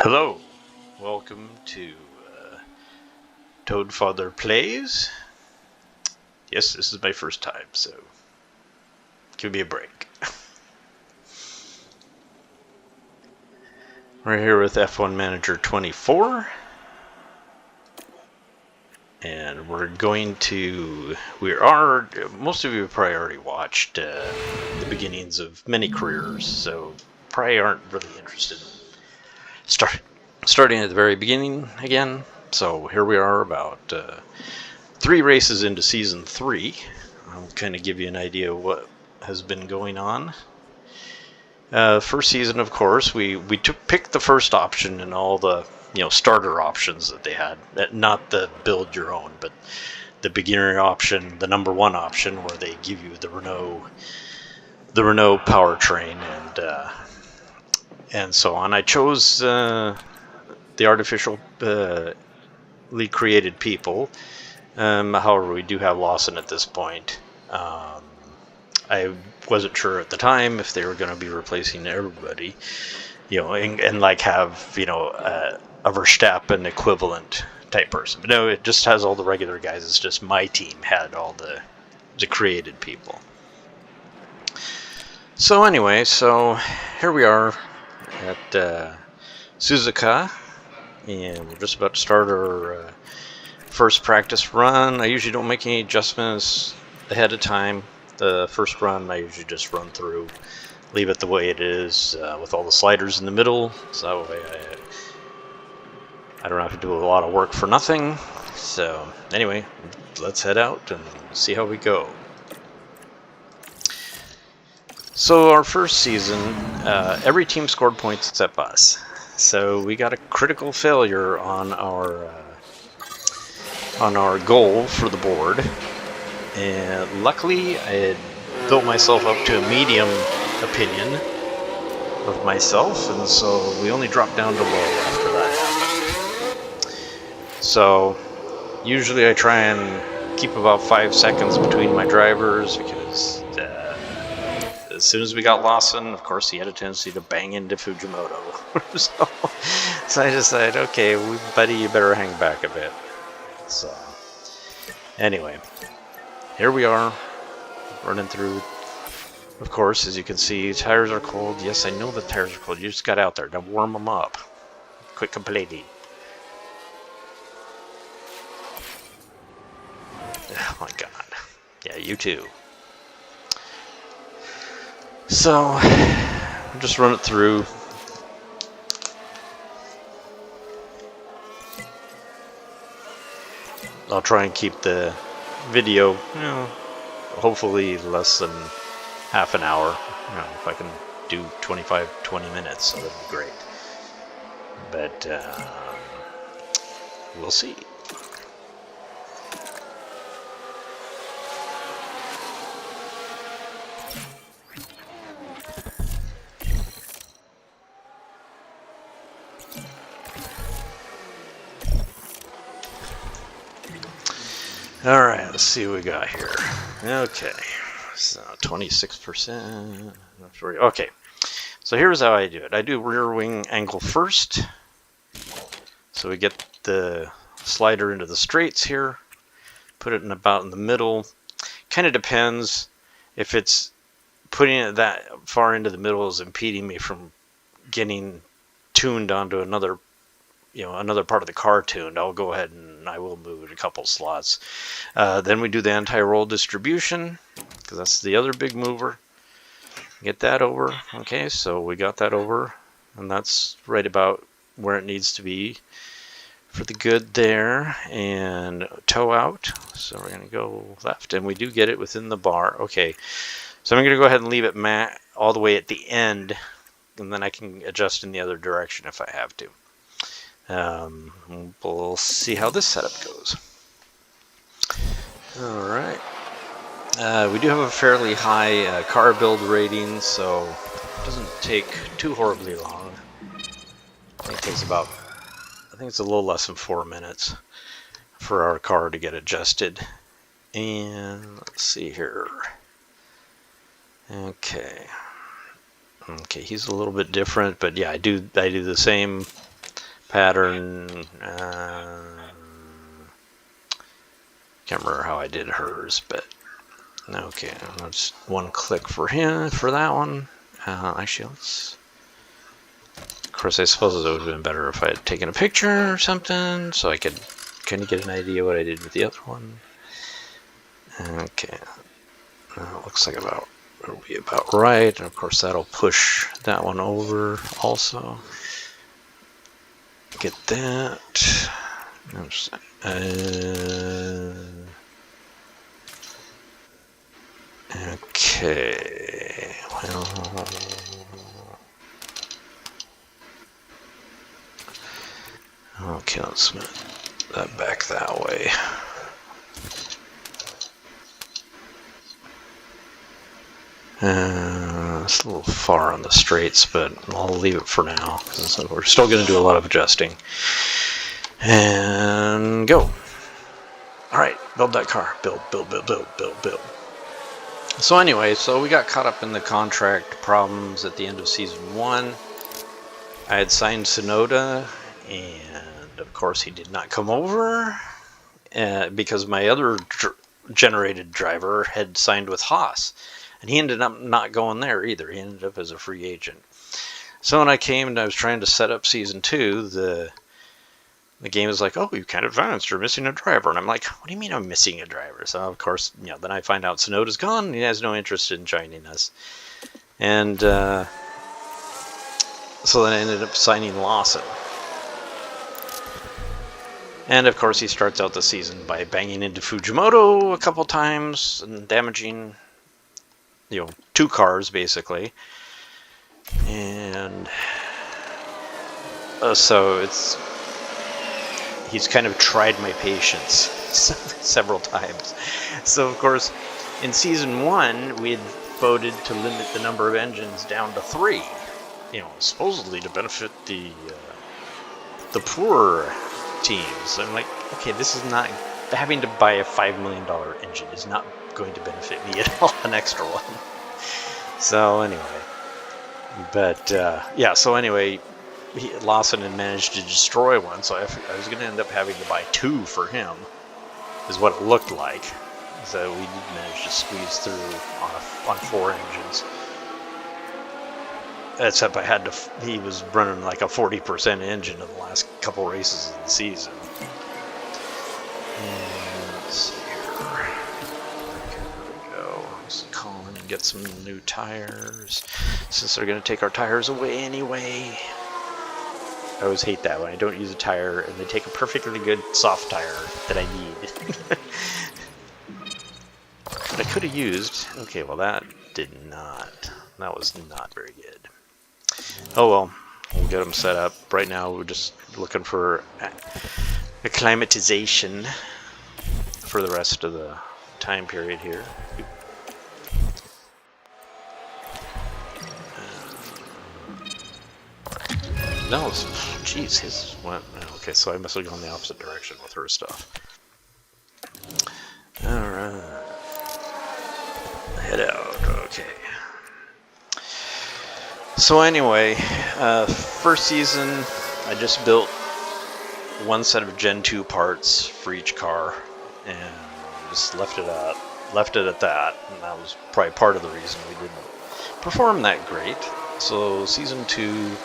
Hello, welcome to Toadfather Plays. Yes, this is my first time, so give me a break. We're here with F1 Manager 24, and most of you have probably already watched the beginnings of many careers, so probably aren't really interested in starting at the very beginning again. So here we are about 3 races into season 3. I'll kind of give you an idea of what has been going on. First season, of course, we picked the first option in all the starter options that they had. Not the build your own, but the beginner option, the number 1 option, where they give you the Renault powertrain and so on. I chose the artificially created people. However, we do have Lawson at this point. I wasn't sure at the time if they were going to be replacing everybody, and like have a Verstappen equivalent type person. But no, it just has all the regular guys. It's just my team had all the created people. So anyway, here we are at Suzuka, and we're just about to start our first practice run. I usually don't make any adjustments ahead of time. The first run I usually just run through, leave it the way it is, with all the sliders in the middle, so that way I don't have to do a lot of work for nothing. So anyway, let's head out and see how we go. So our first season, every team scored points except us. So we got a critical failure on our goal for the board. And luckily, I had built myself up to a medium opinion of myself, and so we only dropped down to low after that happened. So usually I try and keep about 5 seconds between my drivers, because as soon as we got Lawson, of course, he had a tendency to bang into Fujimoto. so I decided, okay, buddy, you better hang back a bit. So anyway, here we are, running through. Of course, as you can see, tires are cold. Yes, I know the tires are cold. You just got out there. Now warm them up. Quit complaining. Oh my god. Yeah, you too. So, just run it through. I'll try and keep the video, hopefully less than half an hour. If I can do 20 minutes, that would be great. But we'll see. Alright, let's see what we got here. Okay, so 26%. Okay, so here's how I do it. I do rear wing angle first. So we get the slider into the straights here. Put it about in the middle. Kind of depends if it's putting it that far into the middle is impeding me from getting tuned onto another part of the car tuned. I'll go ahead and I will move it a couple slots. Then we do the anti-roll distribution, because that's the other big mover. Get that over. Okay, so we got that over, and that's right about where it needs to be for the good there. And toe out. So we're going to go left, and we do get it within the bar. Okay, so I'm going to go ahead and leave it all the way at the end, and then I can adjust in the other direction if I have to. We'll see how this setup goes. Alright. We do have a fairly high car build rating, so it doesn't take too horribly long. I think it takes it's a little less than 4 minutes for our car to get adjusted. And let's see here. Okay, he's a little bit different, but yeah, I do the same pattern. Can't remember how I did hers, but okay, that's one click for him for that one. Actually, let's. Of course, I suppose it would have been better if I had taken a picture or something, so I could kind of get an idea what I did with the other one. Okay, looks like it'll be about right, and of course that'll push that one over also. Get that. Okay, well, okay, let's move that back that way. It's a little far on the straights, but I'll leave it for now because we're still going to do a lot of adjusting. And go. All right, build that car. Build. So anyway, so we got caught up in the contract problems at the end of season 1. I had signed Sonoda, and of course he did not come over because my other generated driver had signed with Haas, and he ended up not going there either. He ended up as a free agent. So when I came and I was trying to set up season 2, the game was like, oh, you can't advance, you're missing a driver. And I'm like, what do you mean I'm missing a driver? So, of course, then I find out Sonoda's gone, and he has no interest in joining us. And so then I ended up signing Lawson. And, of course, he starts out the season by banging into Fujimoto a couple times and damaging, 2 cars, basically. And so he's kind of tried my patience several times. So, of course, in season 1, we had voted to limit the number of engines down to 3, supposedly to benefit the poor teams. I'm like, okay, this is not, having to buy a $5 million engine is not going to benefit me at all, an extra one. So, anyway. But, so anyway, Lawson had managed to destroy one, so I was going to end up having to buy 2 for him, is what it looked like. So we did manage to squeeze through on 4 engines. Except he was running like a 40% engine in the last couple races of the season. And let's see here. Okay, there we go. Let's call in and get some new tires, since they're going to take our tires away anyway. I always hate that when I don't use a tire and they take a perfectly good soft tire that I need. But I could have used. Okay, well that that was not very good. Oh well, we'll get them set up. Right now we're just looking for acclimatization for the rest of the time period here. No, jeez, his went. Okay, so I must have gone the opposite direction with her stuff. Alright. Head out, okay. So anyway, first season, I just built one set of Gen 2 parts for each car, and just left it at that, and that was probably part of the reason we didn't perform that great. So season 2,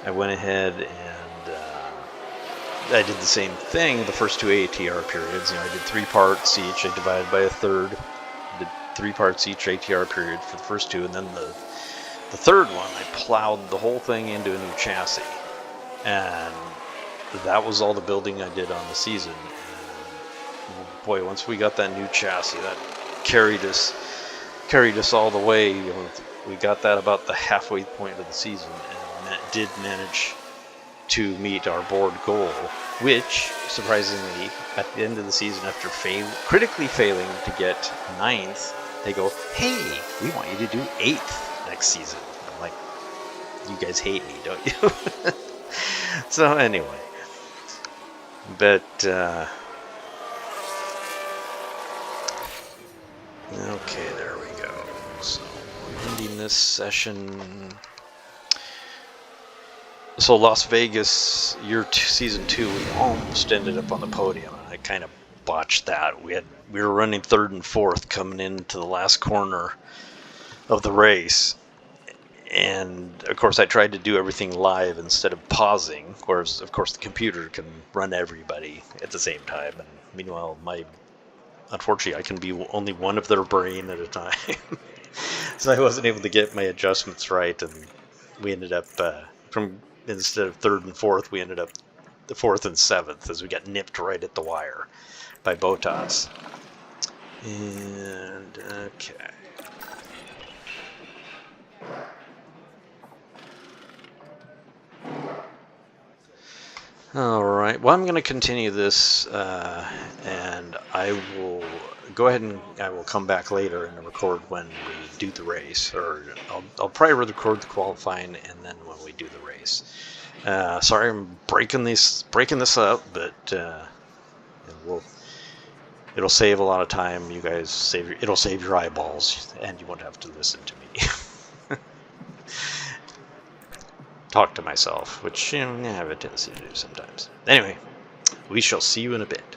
I went ahead and I did the same thing the first 2 ATR periods. I did 3 parts each. I divided by a third. Did 3 parts each ATR period for the first 2, and then the third one, I plowed the whole thing into a new chassis. And that was all the building I did on the season. And boy, once we got that new chassis, that carried us all the way. We got that about the halfway point of the season, and that did manage to meet our board goal, which, surprisingly, at the end of the season, after critically failing to get 9th, they go, hey, we want you to do 8th next season. I'm like, you guys hate me, don't you? So anyway, but okay, there we go. So we're ending this session. So Las Vegas, season 2, we almost ended up on the podium. I kind of botched that. We were running third and fourth coming into the last corner of the race, and of course I tried to do everything live instead of pausing. Whereas, of course, the computer can run everybody at the same time, and meanwhile, unfortunately, I can be only one of their brain at a time. So I wasn't able to get my adjustments right, and we ended up from instead of third and fourth, we ended up the fourth and seventh as we got nipped right at the wire by Bottas. And okay. All right. Well, I'm going to continue this, and I will go ahead and I will come back later and record when we do the race, or I'll probably record the qualifying and then when we do the race. Sorry, I'm breaking this up, but it'll save a lot of time. You guys it'll save your eyeballs, and you won't have to listen to me talk to myself, which I have a tendency to do sometimes. Anyway, we shall see you in a bit.